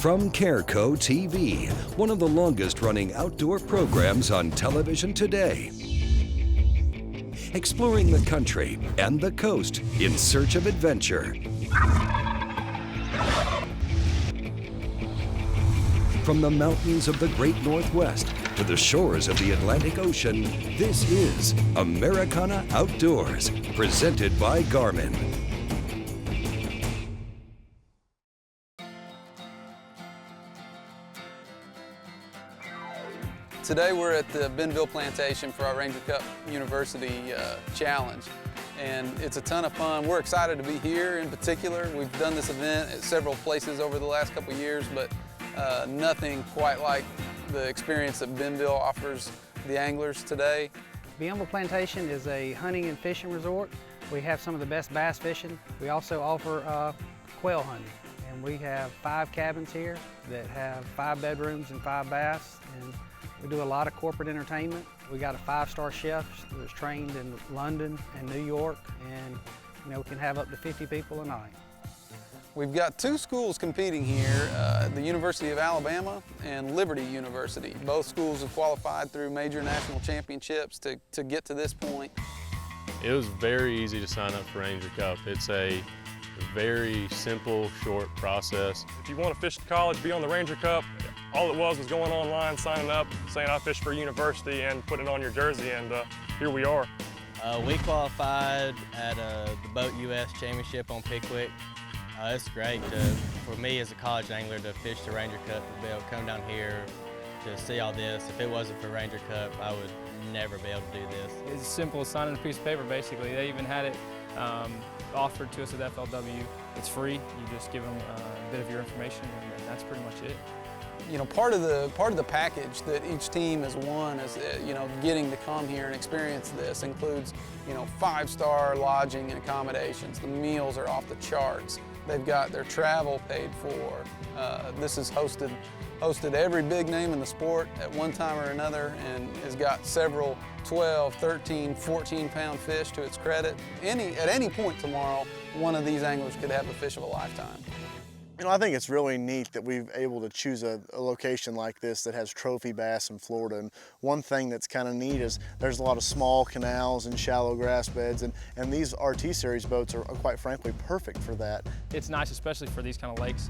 From Careco TV, one of the longest-running outdoor programs on television today. Exploring the country and the coast in search of adventure. From the mountains of the Great Northwest to the shores of the Atlantic Ocean, this is Americana Outdoors, presented by Garmin. Today we're at the Bienville Plantation for our Ranger Cup University Challenge, and it's a ton of fun. We're excited to be here in particular. We've done this event at several places over the last couple of years, but nothing quite like the experience that Bienville offers the anglers today. Bienville Plantation is a hunting and fishing resort. We have some of the best bass fishing. We also offer quail hunting, and we have 5 cabins here that have 5 bedrooms and 5 baths. And we do a lot of corporate entertainment. We got a 5-star chef that's trained in London and New York, and we can have up to 50 people a night. We've got 2 schools competing here, the University of Alabama and Liberty University. Both schools have qualified through major national championships to get to this point. It was very easy to sign up for Ranger Cup. It's a very simple, short process. If you want to fish at college, be on the Ranger Cup. All it was going online, signing up, saying I fish for a university, and putting it on your jersey, and here we are. We qualified at the Boat US Championship on Pickwick. It's great for me as a college angler to fish the Ranger Cup, to be able to come down here to see all this. If it wasn't for Ranger Cup, I would never be able to do this. It's as simple as signing a piece of paper, basically. They even had it offered to us at FLW. It's free. You just give them a bit of your information, and that's pretty much it. Part of the package that each team has won is, getting to come here and experience this includes, 5-star lodging and accommodations. The meals are off the charts. They've got their travel paid for. This has hosted every big name in the sport at one time or another, and has got several 12, 13, 14-pound fish to its credit. At any point tomorrow, one of these anglers could have a fish of a lifetime. I think it's really neat that we've able to choose a location like this that has trophy bass in Florida. And one thing that's kind of neat is there's a lot of small canals and shallow grass beds, and these RT series boats are quite frankly perfect for that. It's nice, especially for these kind of lakes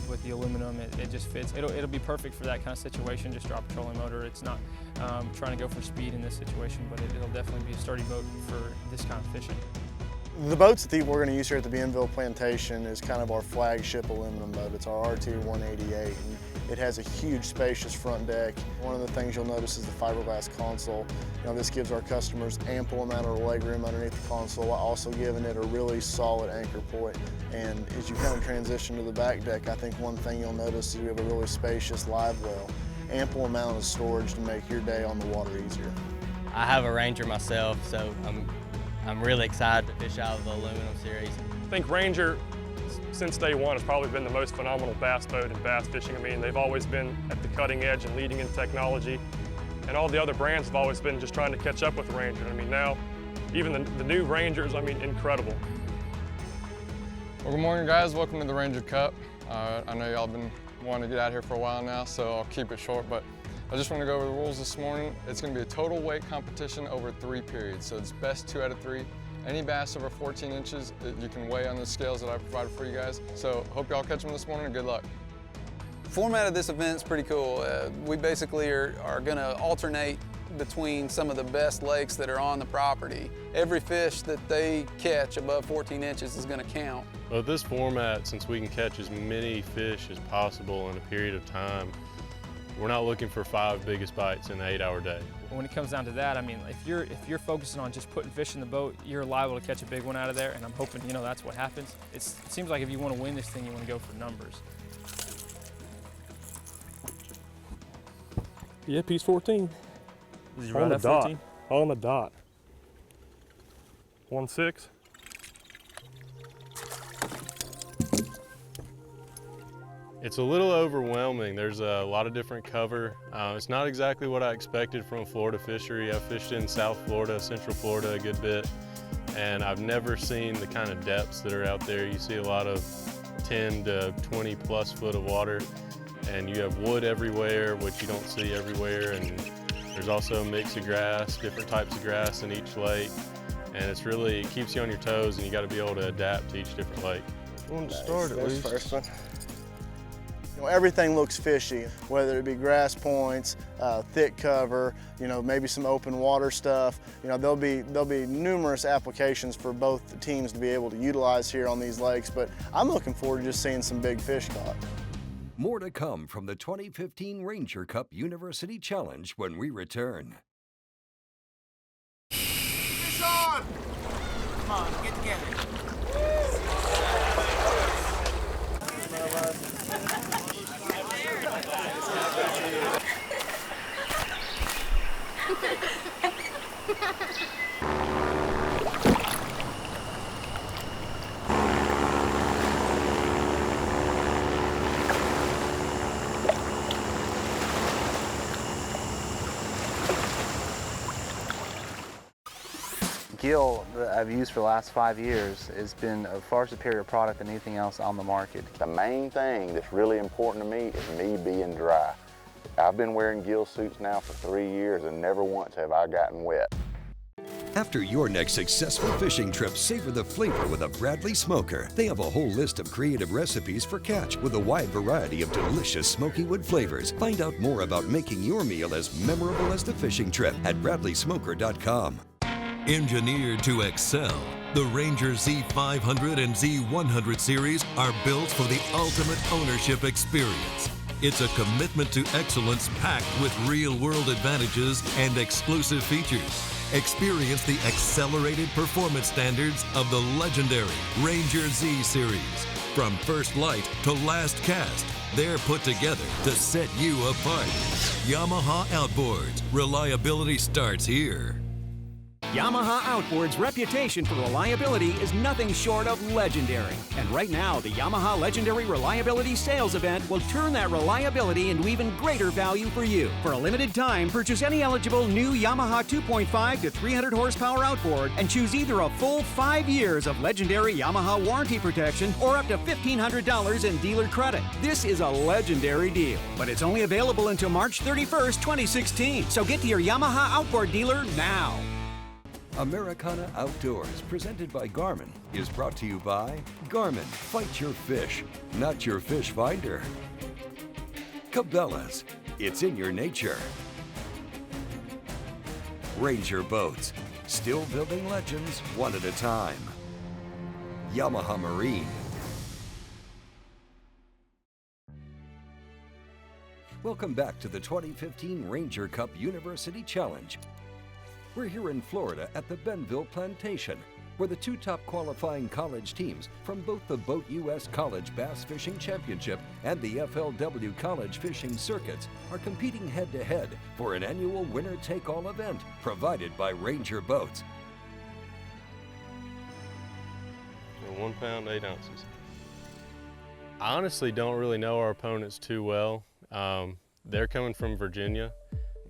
with the aluminum. It just fits. It'll be perfect for that kind of situation. Just drop a trolling motor. It's not trying to go for speed in this situation, but it'll definitely be a sturdy boat for this kind of fishing. The boats that we're going to use here at the Bienville Plantation is kind of our flagship aluminum boat. It's our RT 188, and it has a huge spacious front deck. One of the things you'll notice is the fiberglass console. This gives our customers ample amount of legroom underneath the console, while also giving it a really solid anchor point. And as you kind of transition to the back deck, I think one thing you'll notice is we have a really spacious live well. Ample amount of storage to make your day on the water easier. I have a Ranger myself, so I'm really excited to fish out of the aluminum series. I think Ranger, since day one, has probably been the most phenomenal bass boat in bass fishing. They've always been at the cutting edge and leading in technology, and all the other brands have always been just trying to catch up with Ranger. Now, even the new Rangers, incredible. Well, good morning, guys. Welcome to the Ranger Cup. I know y'all been wanting to get out here for a while now, so I'll keep it short, but I just want to go over the rules this morning. It's going to be a total weight competition over 3 periods, so it's best 2 out of 3. Any bass over 14 inches, you can weigh on the scales that I provided for you guys. So hope y'all catch them this morning, and good luck. The format of this event is pretty cool. We basically are going to alternate between some of the best lakes that are on the property. Every fish that they catch above 14 inches is going to count. Well, this format, since we can catch as many fish as possible in a period of time, we're not looking for 5 biggest bites in an 8-hour day. When it comes down to that, if you're focusing on just putting fish in the boat, you're liable to catch a big one out of there, and I'm hoping that's what happens. It seems like if you want to win this thing, you want to go for numbers. Yeah, piece 14. Is he right at 14? On the dot. 1.6. It's a little overwhelming. There's a lot of different cover. It's not exactly what I expected from a Florida fishery. I've fished in South Florida, Central Florida a good bit, and I've never seen the kind of depths that are out there. You see a lot of 10 to 20 plus foot of water, and you have wood everywhere, which you don't see everywhere, and there's also a mix of grass, different types of grass in each lake, and it keeps you on your toes, and you got to be able to adapt to each different lake. One to start at least. First one. You know, everything looks fishy, whether it be grass points, thick cover, you know, maybe some open water stuff. You know, there'll be numerous applications for both the teams to be able to utilize here on these lakes, but I'm looking forward to just seeing some big fish caught. More to come from the 2015 Ranger Cup University Challenge when we return. Fish on! Come on, get together. Gill that I've used for the last 5 years has been a far superior product than anything else on the market. The main thing that's really important to me is me being dry. I've been wearing gill suits now for 3 years and never once have I gotten wet. After your next successful fishing trip, savor the flavor with a Bradley Smoker. They have a whole list of creative recipes for catch with a wide variety of delicious smoky wood flavors. Find out more about making your meal as memorable as the fishing trip at BradleySmoker.com. Engineered to excel, the Ranger Z500 and Z100 series are built for the ultimate ownership experience. It's a commitment to excellence packed with real-world advantages and exclusive features. Experience the accelerated performance standards of the legendary Ranger Z series. From first light to last cast, they're put together to set you apart. Yamaha Outboards. Reliability starts here. Yamaha Outboards' reputation for reliability is nothing short of legendary. And right now, the Yamaha Legendary Reliability Sales Event will turn that reliability into even greater value for you. For a limited time, purchase any eligible new Yamaha 2.5 to 300 horsepower outboard and choose either a full 5 years of legendary Yamaha warranty protection or up to $1,500 in dealer credit. This is a legendary deal, but it's only available until March 31st, 2016. So get to your Yamaha outboard dealer now. Americana Outdoors, presented by Garmin, is brought to you by Garmin. Fight your fish, not your fish finder. Cabela's, it's in your nature. Ranger Boats, still building legends one at a time. Yamaha Marine. Welcome back to the 2015 Ranger Cup University Challenge. We're here in Florida at the Bienville Plantation, where the two top qualifying college teams from both the Boat US College Bass Fishing Championship and the FLW College Fishing Circuits are competing head-to-head for an annual winner-take-all event provided by Ranger Boats. 1 pound, 8 ounces. I honestly don't really know our opponents too well. They're coming from Virginia.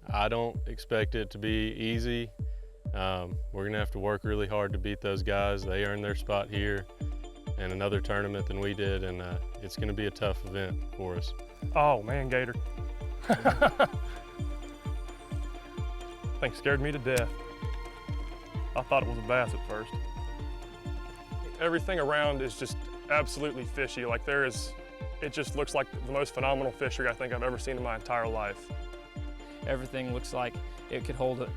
I don't expect it to be easy. We're gonna have to work really hard to beat those guys. They earned their spot here in another tournament than we did, and it's gonna be a tough event for us. Oh man, Gator. Thing scared me to death. I thought it was a bass at first. Everything around is just absolutely fishy. Like it just looks like the most phenomenal fishery I think I've ever seen in my entire life. Everything looks like it could hold a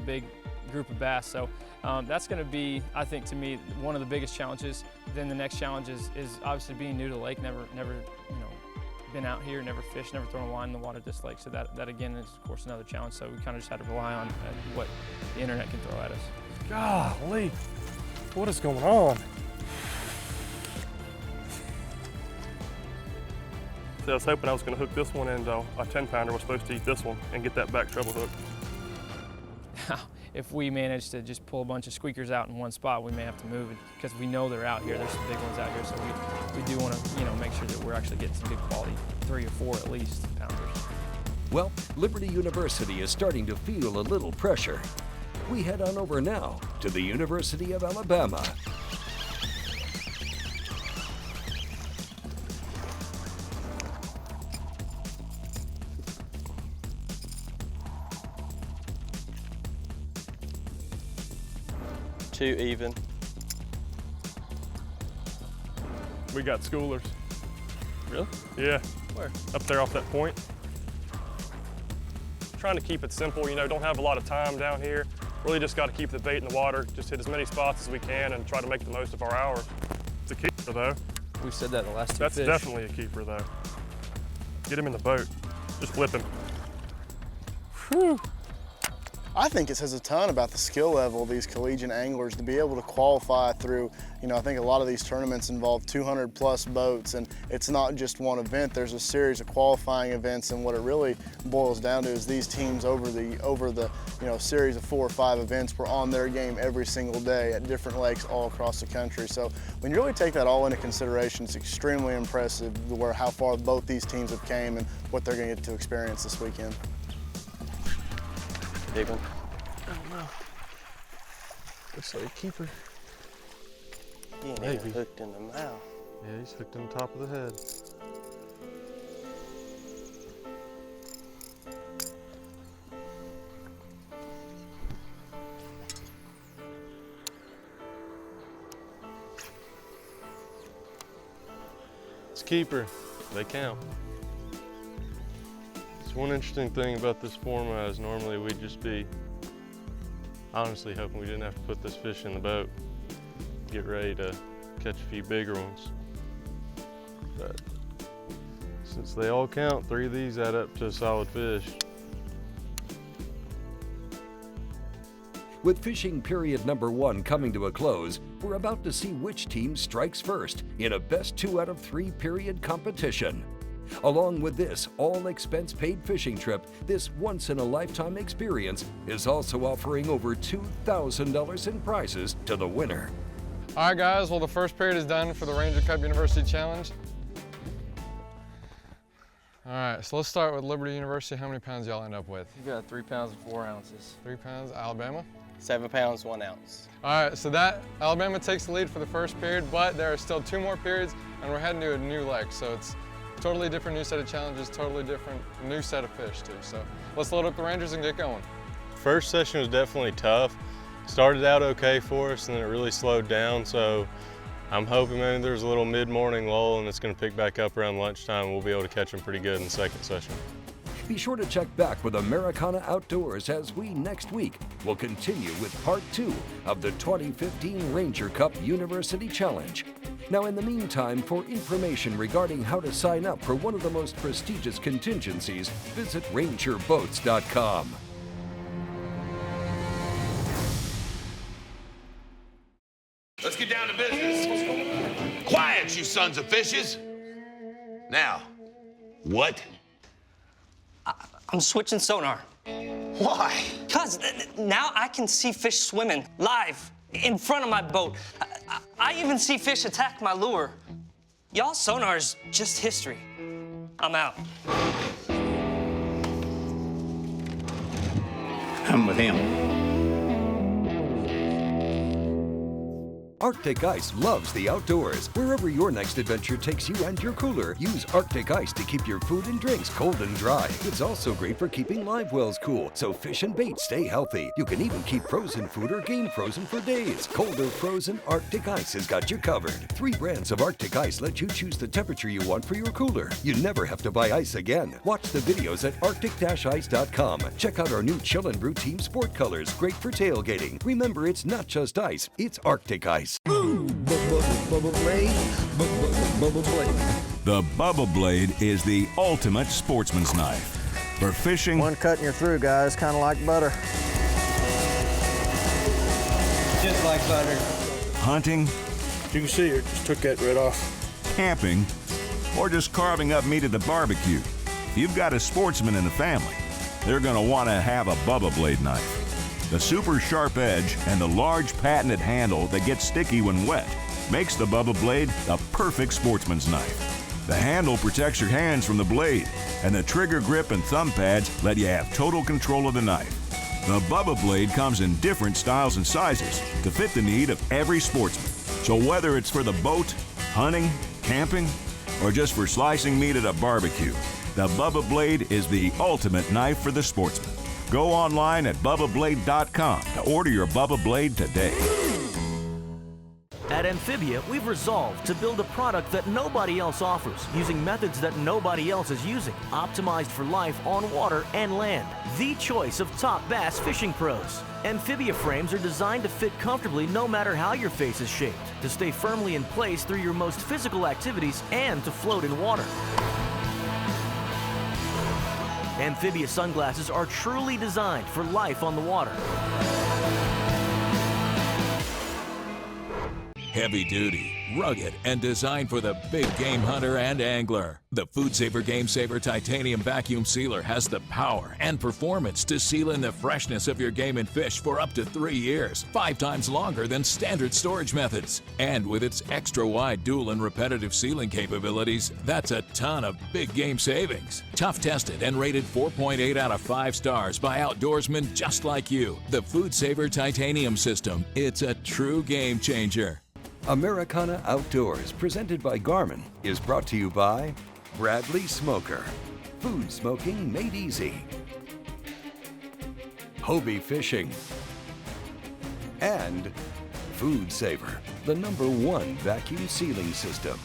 big group of bass. So that's going to be, I think, to me, one of the biggest challenges. Then the next challenge is obviously being new to the lake, never been out here, never fished, never thrown a line in the water this lake. So that again is of course another challenge. So we kind of just had to rely on what the internet can throw at us. Golly, what is going on? So I was hoping I was going to hook this one, and a 10-pounder was supposed to eat this one and get that back treble hook. If we manage to just pull a bunch of squeakers out in one spot, we may have to move it because we know they're out here. There's some big ones out here, so we do want to make sure that we're actually getting some good quality 3 or 4 at least pounders. Well, Liberty University is starting to feel a little pressure. We head on over now to the University of Alabama. too even. We got schoolers. Really? Yeah. Where? Up there off that point. Trying to keep it simple, you know, don't have a lot of time down here. Really just got to keep the bait in the water, just hit as many spots as we can and try to make the most of our hours. It's a keeper though. We said that in the last two That's fish. definitely a keeper though. Get him in the boat, just flip him. Whew. I think it says a ton about the skill level of these collegiate anglers to be able to qualify through, you know, I think a lot of these tournaments involve 200 plus boats, and it's not just one event. There's a series of qualifying events, and what it really boils down to is these teams over the you know, series of 4 or 5 events were on their game every single day at different lakes all across the country. So when you really take that all into consideration, it's extremely impressive how far both these teams have came and what they're going to get to experience this weekend. Big one. Oh no. Looks like a keeper. He ain't even hooked in the mouth. Yeah, he's hooked in the top of the head. It's a keeper. They count. One interesting thing about this format is normally we'd just be honestly hoping we didn't have to put this fish in the boat, get ready to catch a few bigger ones. But since they all count, 3 of these add up to a solid fish. With fishing period number 1 coming to a close, we're about to see which team strikes first in a best 2 out of 3 period competition. Along with this all-expense-paid fishing trip, this once-in-a-lifetime experience is also offering over $2,000 in prizes to the winner. All right, guys, well, the first period is done for the Ranger Cup University Challenge. All right, so let's start with Liberty University. How many pounds y'all end up with? You got 3 pounds and 4 ounces. 3 pounds. Alabama? 7 pounds, 1 ounce. All right, so that Alabama takes the lead for the first period, but there are still 2 more periods, and we're heading to a new lake, so it's totally different new set of challenges, totally different new set of fish too. So let's load up the Rangers and get going. First session was definitely tough. Started out okay for us and then it really slowed down. So I'm hoping maybe there's a little mid-morning lull and it's going to pick back up around lunchtime. We'll be able to catch them pretty good in the second session. Be sure to check back with Americana Outdoors as we next week will continue with part 2 of the 2015 Ranger Cup University Challenge. Now, in the meantime, for information regarding how to sign up for one of the most prestigious contingencies, visit rangerboats.com. Let's get down to business. Quiet, you sons of fishes. Now, what? I'm switching sonar. Why? Because now I can see fish swimming live in front of my boat. I even see fish attack my lure. Y'all sonar's just history. I'm out. I'm with him. Arctic Ice loves the outdoors. Wherever your next adventure takes you and your cooler, use Arctic Ice to keep your food and drinks cold and dry. It's also great for keeping live wells cool, so fish and bait stay healthy. You can even keep frozen food or game frozen for days. Cold or frozen, Arctic Ice has got you covered. 3 brands of Arctic Ice let you choose the temperature you want for your cooler. You never have to buy ice again. Watch the videos at arctic-ice.com. Check out our new Chill and Brew Team Sport Colors, great for tailgating. Remember, it's not just ice, it's Arctic Ice. Bubble Blade. The Bubble Blade is the ultimate sportsman's knife. For fishing, one cut and you're through, guys, kind of like butter. Just like butter. Hunting, You can see it just took that right off. Camping, or just carving up meat at the barbecue. If you've got a sportsman in the family, they're going to want to have a Bubba Blade knife. The super sharp edge and the large patented handle that gets sticky when wet makes the Bubba Blade a perfect sportsman's knife. The handle protects your hands from the blade, and the trigger grip and thumb pads let you have total control of the knife. The Bubba Blade comes in different styles and sizes to fit the need of every sportsman. So whether it's for the boat, hunting, camping, or just for slicing meat at a barbecue, the Bubba Blade is the ultimate knife for the sportsman. Go online at BubbaBlade.com to order your Bubba Blade today. At Amphibia, we've resolved to build a product that nobody else offers, using methods that nobody else is using, optimized for life on water and land. The choice of top bass fishing pros. Amphibia frames are designed to fit comfortably no matter how your face is shaped, to stay firmly in place through your most physical activities, and to float in water. Amphibia sunglasses are truly designed for life on the water. Heavy duty, rugged, and designed for the big game hunter and angler. The Food Saver Game Saver Titanium Vacuum Sealer has the power and performance to seal in the freshness of your game and fish for up to 3 years, 5 times longer than standard storage methods. And with its extra wide dual and repetitive sealing capabilities, that's a ton of big game savings. Tough tested and rated 4.8 out of 5 stars by outdoorsmen just like you. The Food Saver Titanium System, it's a true game changer. Americana Outdoors, presented by Garmin, is brought to you by Bradley Smoker, food smoking made easy, Hobie Fishing, and Food Saver, the #1 vacuum sealing system.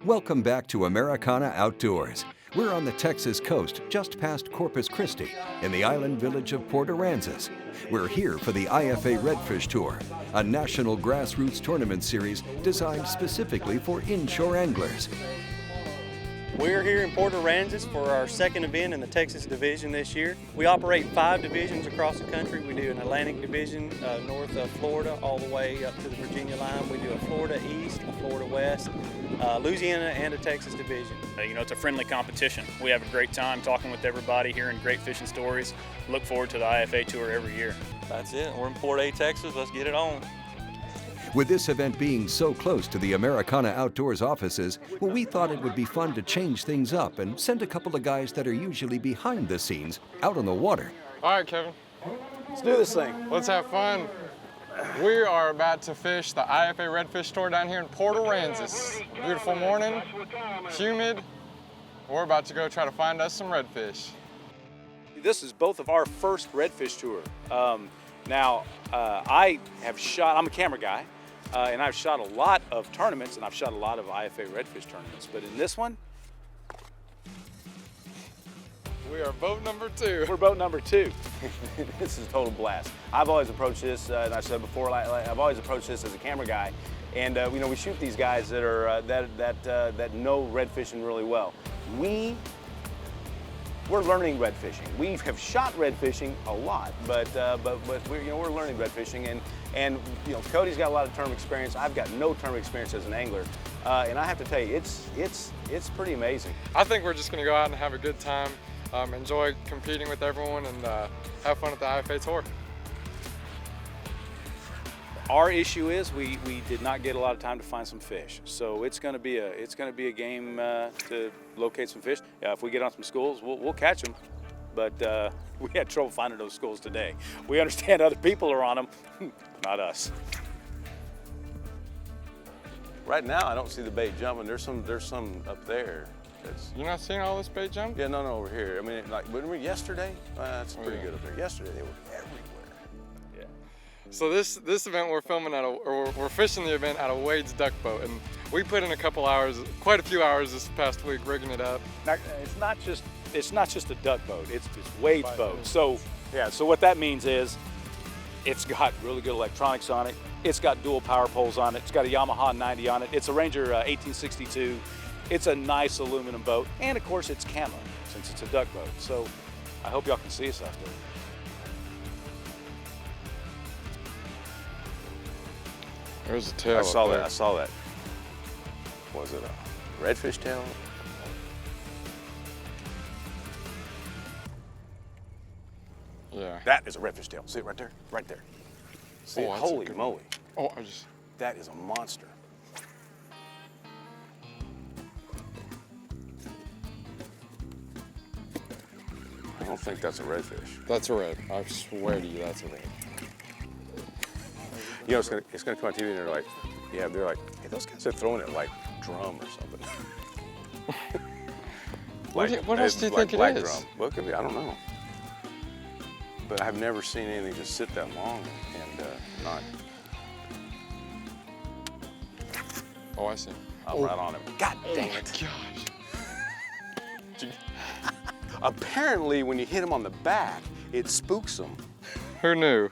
Welcome back to Americana Outdoors. We're on the Texas coast, just past Corpus Christi, in the island village of Port Aransas. We're here for the IFA Redfish Tour, a national grassroots tournament series designed specifically for inshore anglers. We're here in Port Aransas for our second event in the Texas division this year. We operate 5 divisions across the country. We do an Atlantic division north of Florida all the way up to the Virginia line. We do a Florida East, a Florida West, Louisiana, and a Texas division. You know, it's a friendly competition. We have a great time talking with everybody, hearing great fishing stories. Look forward to the IFA Tour every year. That's it. We're in Port A, Texas. Let's get it on. With this event being so close to the Americana Outdoors offices, well, we thought it would be fun to change things up and send a couple of guys that are usually behind the scenes out on the water. All right, Kevin. Let's do this thing. Let's have fun. We are about to fish the IFA Redfish Tour down here in Port Aransas. Beautiful morning, humid. We're about to go try to find us some redfish. This is both of our first redfish tour. I have shot, I'm a camera guy, and I've shot a lot of tournaments, and I've shot a lot of IFA redfish tournaments, but in this one, we are boat number 2. We're boat number 2. This is a total blast. I've always approached this, and I said before, I've always approached this as a camera guy, and you know, we shoot these guys that are that know red fishing really well. We're learning red fishing. We have shot red fishing a lot, but we're learning red fishing, and you know, Cody's got a lot of term experience. I've got no term experience as an angler, and I have to tell you, it's pretty amazing. I think we're just going to go out and have a good time, enjoy competing with everyone, and have fun at the IFA Tour. Our issue is we did not get a lot of time to find some fish, so it's going to be a game to locate some fish. If we get on some schools, we'll catch them, but we had trouble finding those schools today. We understand other people are on them, not us. Right now, I don't see the bait jumping. There's some up there. You're not seeing all this bait jump? Yeah, no, over here. I mean, like when we yesterday, that's pretty good up there. Yesterday they were everywhere. So this event we're filming we're fishing the event out of Wade's duck boat, and we put in quite a few hours this past week rigging it up. Now, it's not just a duck boat. It's Wade's boat. So yeah, so what that means is it's got really good electronics on it. It's got dual power poles on it. It's got a Yamaha 90 on it. It's a Ranger 1862. It's a nice aluminum boat, and of course it's camo since it's a duck boat. So I hope y'all can see us out there. There's a tail. I saw that. Was it a redfish tail? Yeah. That is a redfish tail. See it right there? Right there. See it? Holy moly. Oh, that is a monster. I don't think that's a redfish. That's a red. I swear to you, that's a red. You know, it's gonna come on TV and they're like, hey, those guys are throwing it like drum or something. What else do you think it black is? Drum. Well, it could be, I don't know. but I've never seen anything just sit that long and not. Oh, I see. I'm right on him. God dang it. Gosh. Apparently, when you hit him on the back, it spooks him. Who knew?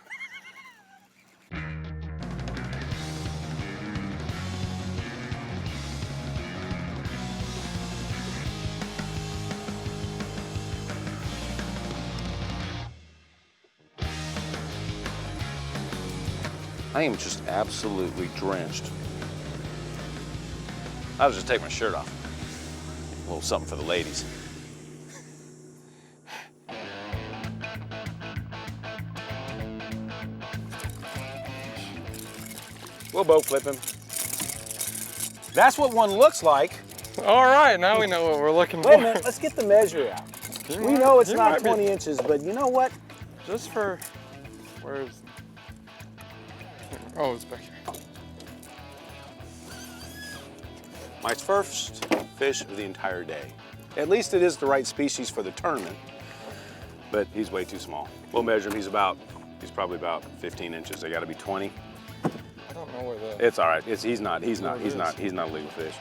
I am just absolutely drenched. I was just taking my shirt off. A little something for the ladies. We'll boat flip him. That's what one looks like. All right, now we know what we're looking for. Wait a minute, let's get the measure out. We know it's not 20 inches, but you know what? Just for, where's, oh, it's back here. My first fish of the entire day. At least it is the right species for the tournament, but he's way too small. We'll measure him, he's probably about 15 inches. They gotta be 20. I don't know where that. It's all right, he's not a legal fish.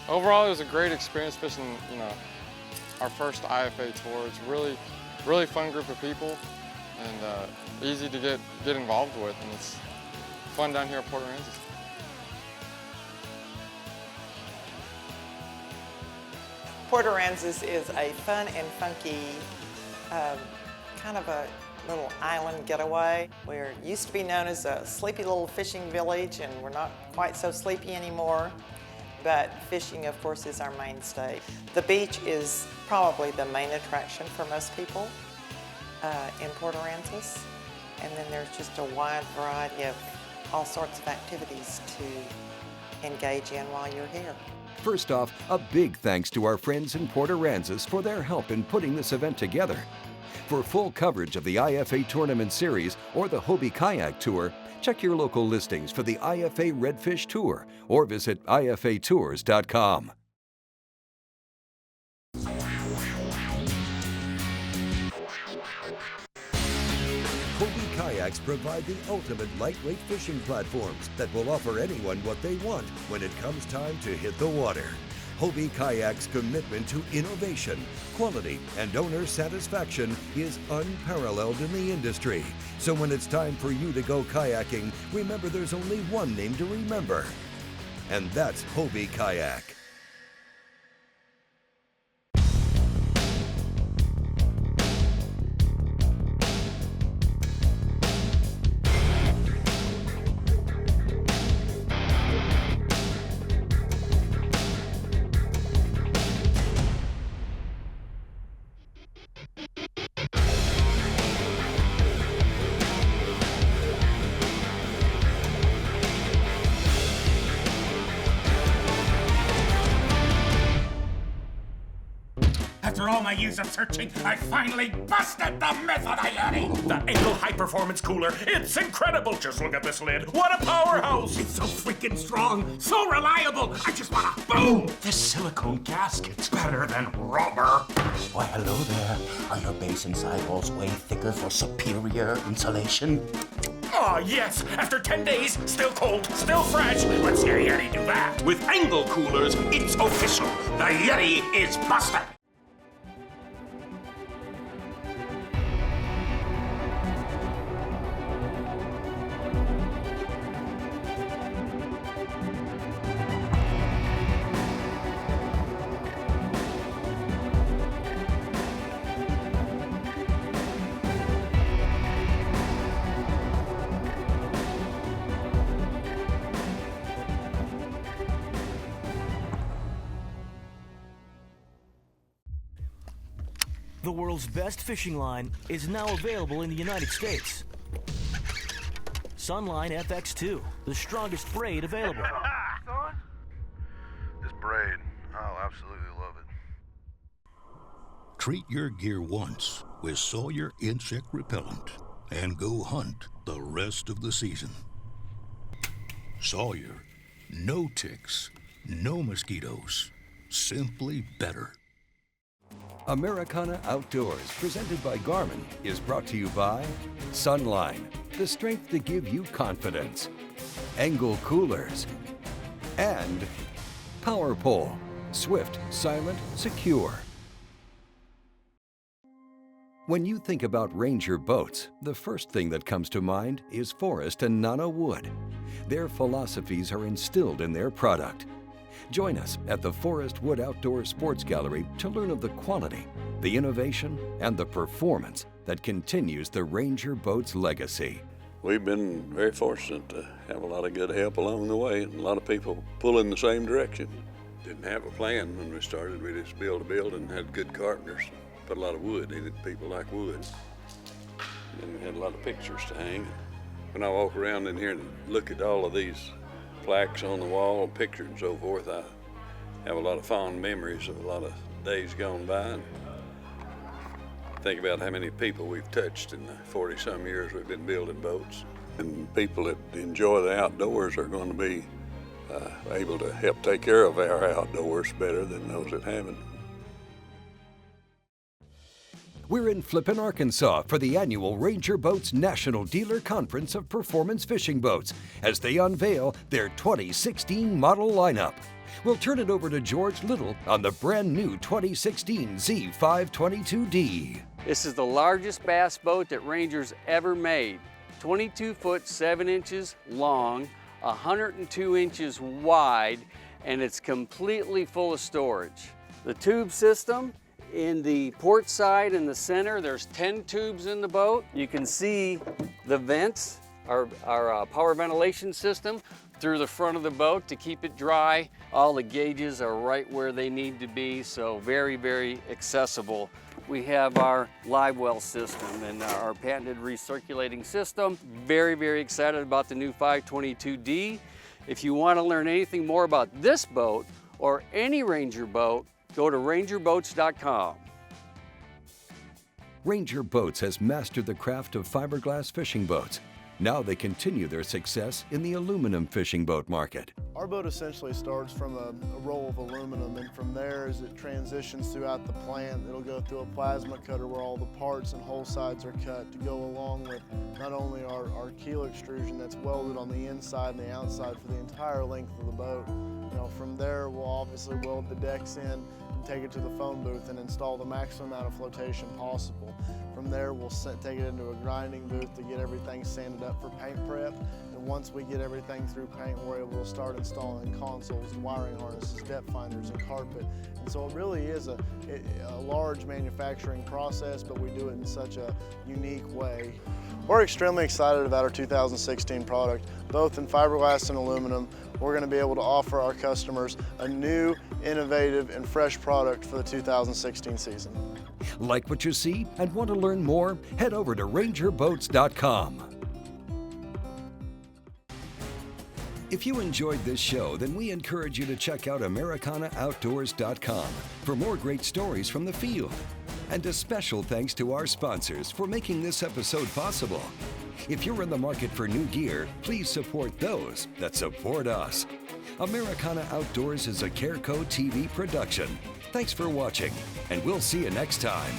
Overall, it was a great experience fishing, you know, our first IFA tour. It's really, really fun group of people and easy to get involved with, and it's fun down here at Port Aransas. Port Aransas is a fun and funky, kind of a little island getaway. We used to be known as a sleepy little fishing village, and we're not quite so sleepy anymore. But fishing, of course, is our mainstay. The beach is probably the main attraction for most people in Port Aransas. And then there's just a wide variety of all sorts of activities to engage in while you're here. First off, a big thanks to our friends in Port Aransas for their help in putting this event together. For full coverage of the IFA Tournament Series or the Hobie Kayak Tour, check your local listings for the IFA Redfish Tour or visit ifatours.com. Hobie Kayaks provide the ultimate lightweight fishing platforms that will offer anyone what they want when it comes time to hit the water. Hobie Kayak's commitment to innovation, quality, and owner satisfaction is unparalleled in the industry. So when it's time for you to go kayaking, remember there's only one name to remember, and that's Hobie Kayak. After all my years of searching, I finally busted the myth of the Yeti! The ENGEL high-performance cooler. It's incredible! Just look at this lid. What a powerhouse! It's so freaking strong, so reliable. I just wanna boom! This silicone gasket's better than rubber. Why, hello there. Are your base and sidewalls way thicker for superior insulation? Oh, yes! After 10 days, still cold, still fresh. Let's see a Yeti do that. With ENGEL Coolers, it's official. The Yeti is busted. The world's best fishing line is now available in the United States. Sunline FX2, the strongest braid available. Son, this braid, I'll absolutely love it. Treat your gear once with Sawyer insect repellent and go hunt the rest of the season. Sawyer, no ticks, no mosquitoes, simply better. Americana Outdoors, presented by Garmin, is brought to you by Sunline, the strength to give you confidence, ENGEL Coolers, and Power Pole, swift, silent, secure. When you think about Ranger boats, the first thing that comes to mind is forest and nano wood. Their philosophies are instilled in their product. Join us at the Forest Wood Outdoor Sports Gallery to learn of the quality, the innovation, and the performance that continues the Ranger boat's legacy. We've been very fortunate to have a lot of good help along the way, and a lot of people pull in the same direction. Didn't have a plan when we started. We just built a building and had good carpenters. Put a lot of wood in it. People like wood. And we had a lot of pictures to hang. When I walk around in here and look at all of these plaques on the wall, pictures and so forth, I have a lot of fond memories of a lot of days gone by. And think about how many people we've touched in the 40-some years we've been building boats. And people that enjoy the outdoors are going to be able to help take care of our outdoors better than those that haven't. We're in FLippin, Arkansas for the annual Ranger Boats National Dealer Conference of Performance Fishing Boats as they unveil their 2016 model lineup. We'll turn it over to George Little on the brand new 2016 Z522D. This is the largest bass boat that Ranger's ever made. 22 foot 7 inches long, 102 inches wide, and it's completely full of storage. The tube system in the port side in the center, there's 10 tubes in the boat. You can see the vents, our power ventilation system through the front of the boat to keep it dry. All the gauges are right where they need to be, so very, very accessible. We have our live well system and our patented recirculating system. Very, very excited about the new 522D. If you want to learn anything more about this boat or any Ranger boat, go to rangerboats.com. Ranger Boats has mastered the craft of fiberglass fishing boats. Now they continue their success in the aluminum fishing boat market. Our boat essentially starts from a roll of aluminum, and from there, as it transitions throughout the plant, it'll go through a plasma cutter where all the parts and whole sides are cut to go along with not only our keel extrusion that's welded on the inside and the outside for the entire length of the boat. You know, from there, we'll obviously weld the decks in and take it to the foam booth and install the maximum amount of flotation possible. From there, we'll take it into a grinding booth to get everything sanded up for paint prep. And once we get everything through paint, we're able to start installing consoles and wiring harnesses, depth finders, and carpet. And so it really is a large manufacturing process, but we do it in such a unique way. We're extremely excited about our 2016 product, both in fiberglass and aluminum. We're going to be able to offer our customers a new, innovative, and fresh product for the 2016 season. Like what you see and want to learn more? Head over to rangerboats.com. If you enjoyed this show, then we encourage you to check out AmericanaOutdoors.com for more great stories from the field. And a special thanks to our sponsors for making this episode possible. If you're in the market for new gear, please support those that support us. Americana Outdoors is a Careco TV production. Thanks for watching, and we'll see you next time.